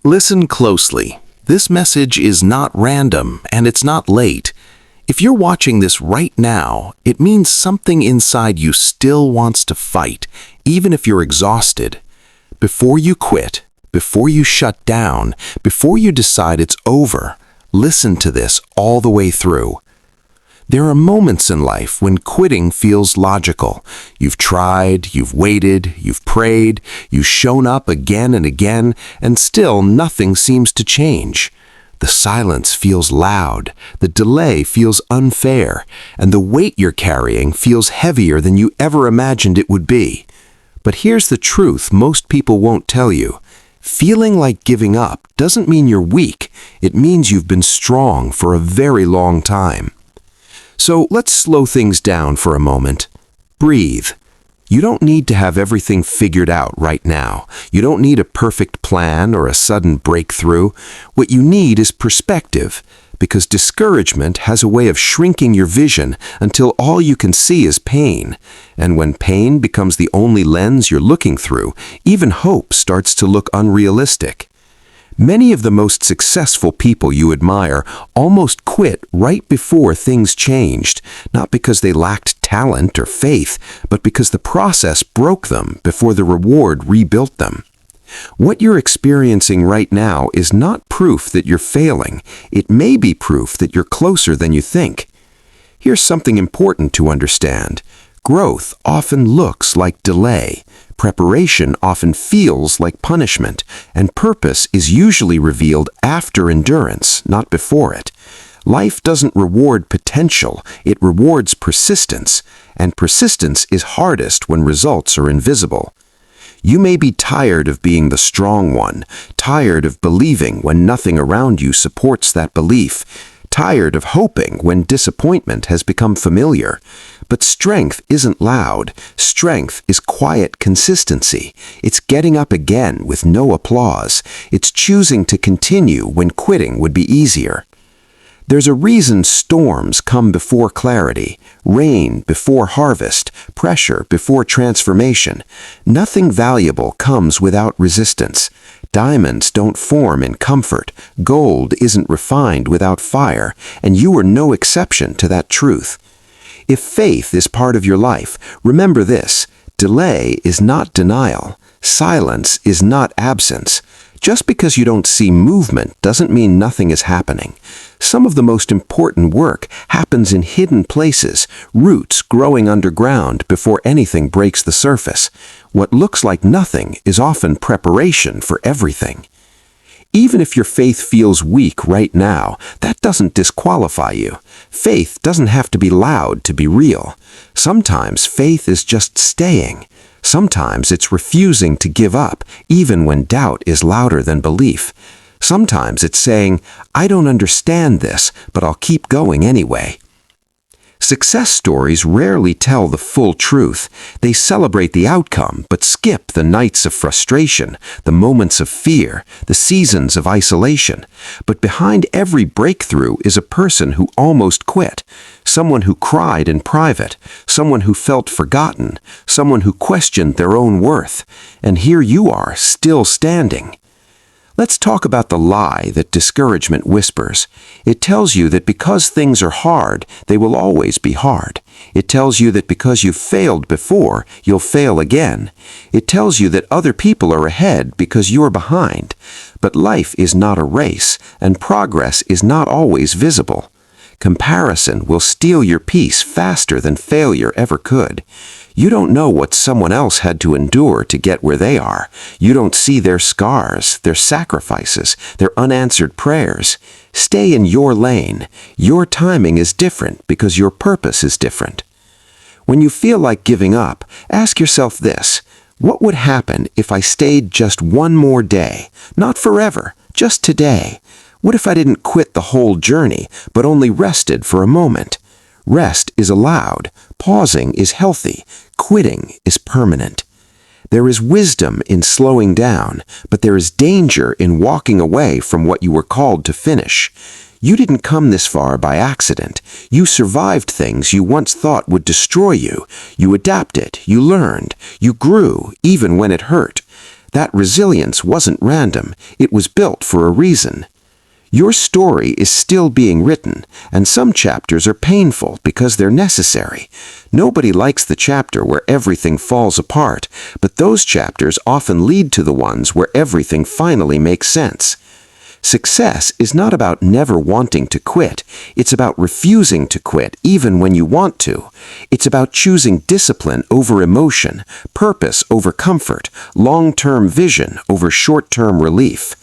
Listen closely. This message is not random and it's not late. If you're watching this right now, it means something inside you still wants to fight, even if you're exhausted. Before you quit, before you shut down, before you decide it's over, listen to this all the way through. There are moments in life when quitting feels logical. You've tried, you've waited, you've prayed, you've shown up again and again, and still nothing seems to change. The silence feels loud, the delay feels unfair, and the weight you're carrying feels heavier than you ever imagined it would be. But here's the truth most people won't tell you. Feeling like giving up doesn't mean you're weak. It means you've been strong for a very long time. So let's slow things down for a moment. Breathe. You don't need to have everything figured out right now. You don't need a perfect plan or a sudden breakthrough. What you need is perspective, because discouragement has a way of shrinking your vision until all you can see is pain. And when pain becomes the only lens you're looking through, even hope starts to look unrealistic. Many of the most successful people you admire almost quit right before things changed, not because they lacked talent or faith, but because the process broke them before the reward rebuilt them. What you're experiencing right now is not proof that you're failing. It may be proof that you're closer than you think. Here's something important to understand. Growth often looks like delay. Preparation often feels like punishment, and purpose is usually revealed after endurance, not before it. Life doesn't reward potential, it rewards persistence, and persistence is hardest when results are invisible. You may be tired of being the strong one, tired of believing when nothing around you supports that belief, tired of hoping when disappointment has become familiar. But strength isn't loud. Strength is quiet consistency. It's getting up again with no applause. It's choosing to continue when quitting would be easier. There's a reason storms come before clarity, rain before harvest, pressure before transformation. Nothing valuable comes without resistance. Diamonds don't form in comfort. Gold isn't refined without fire, and you are no exception to that truth. If faith is part of your life, remember this: delay is not denial. Silence is not absence. Just because you don't see movement doesn't mean nothing is happening. Some of the most important work happens in hidden places, roots growing underground before anything breaks the surface. What looks like nothing is often preparation for everything. Even if your faith feels weak right now, that doesn't disqualify you. Faith doesn't have to be loud to be real. Sometimes faith is just staying. Sometimes it's refusing to give up, even when doubt is louder than belief. Sometimes it's saying, I don't understand this, but I'll keep going anyway. Success stories rarely tell the full truth. They celebrate the outcome, but skip the nights of frustration, the moments of fear, the seasons of isolation. But behind every breakthrough is a person who almost quit, someone who cried in private, someone who felt forgotten, someone who questioned their own worth. And here you are, still standing. Let's talk about the lie that discouragement whispers. It tells you that because things are hard, they will always be hard. It tells you that because you've failed before, you'll fail again. It tells you that other people are ahead because you're behind. But life is not a race, and progress is not always visible. Comparison will steal your peace faster than failure ever could. You don't know what someone else had to endure to get where they are. You don't see their scars, their sacrifices, their unanswered prayers. Stay in your lane. Your timing is different because your purpose is different. When you feel like giving up, ask yourself this: what would happen if I stayed just one more day? Not forever, just today. What if I didn't quit the whole journey, but only rested for a moment? Rest is allowed. Pausing is healthy. Quitting is permanent. There is wisdom in slowing down, but there is danger in walking away from what you were called to finish. You didn't come this far by accident. You survived things you once thought would destroy you. You adapted, you learned, you grew, even when it hurt. That resilience wasn't random. It was built for a reason. Your story is still being written, and some chapters are painful because they're necessary. Nobody likes the chapter where everything falls apart, but those chapters often lead to the ones where everything finally makes sense. Success is not about never wanting to quit. It's about refusing to quit even when you want to. It's about choosing discipline over emotion, purpose over comfort, long-term vision over short-term relief.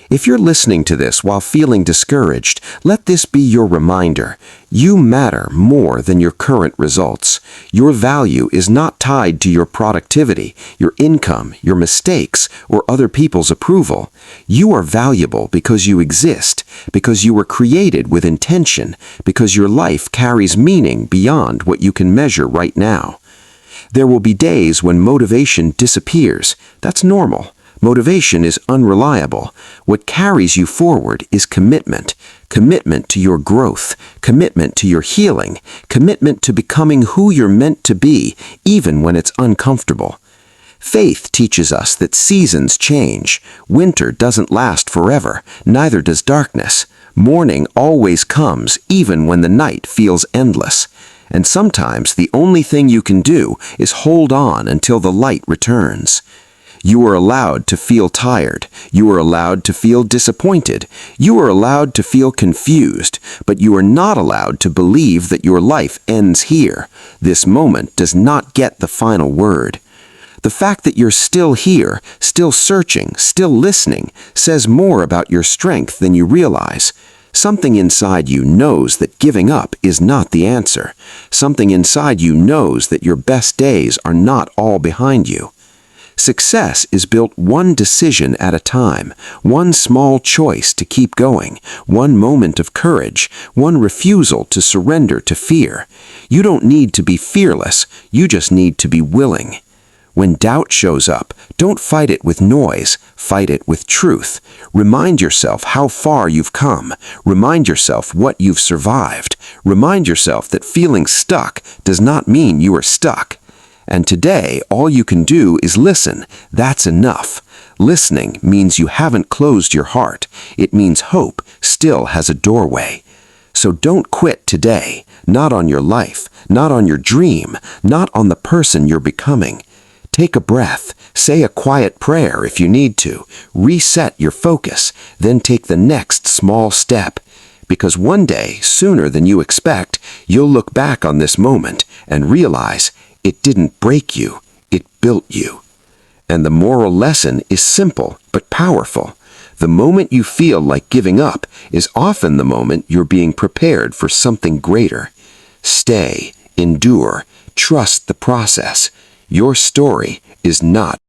If you're listening to this while feeling discouraged, let this be your reminder. You matter more than your current results. Your value is not tied to your productivity, your income, your mistakes, or other people's approval. You are valuable because you exist, because you were created with intention, because your life carries meaning beyond what you can measure right now. There will be days when motivation disappears. That's normal. Motivation is unreliable. What carries you forward is commitment. Commitment to your growth, commitment to your healing, commitment to becoming who you're meant to be, even when it's uncomfortable. Faith teaches us that seasons change. Winter doesn't last forever, neither does darkness. Morning always comes, even when the night feels endless. And sometimes the only thing you can do is hold on until the light returns. You are allowed to feel tired. You are allowed to feel disappointed. You are allowed to feel confused, but you are not allowed to believe that your life ends here. This moment does not get the final word. The fact that you're still here, still searching, still listening, says more about your strength than you realize. Something inside you knows that giving up is not the answer. Something inside you knows that your best days are not all behind you. Success is built one decision at a time, one small choice to keep going, one moment of courage, one refusal to surrender to fear. You don't need to be fearless, you just need to be willing. When doubt shows up, don't fight it with noise, fight it with truth. Remind yourself how far you've come. Remind yourself what you've survived. Remind yourself that feeling stuck does not mean you are stuck. And today, all you can do is listen. That's enough. Listening means you haven't closed your heart. It means hope still has a doorway. So don't quit today. Not on your life, not on your dream, not on the person you're becoming. Take a breath. Say a quiet prayer if you need to. Reset your focus. Then take the next small step. Because one day, sooner than you expect, you'll look back on this moment and realize it didn't break you, it built you. And the moral lesson is simple but powerful. The moment you feel like giving up is often the moment you're being prepared for something greater. Stay, endure, trust the process. Your story is not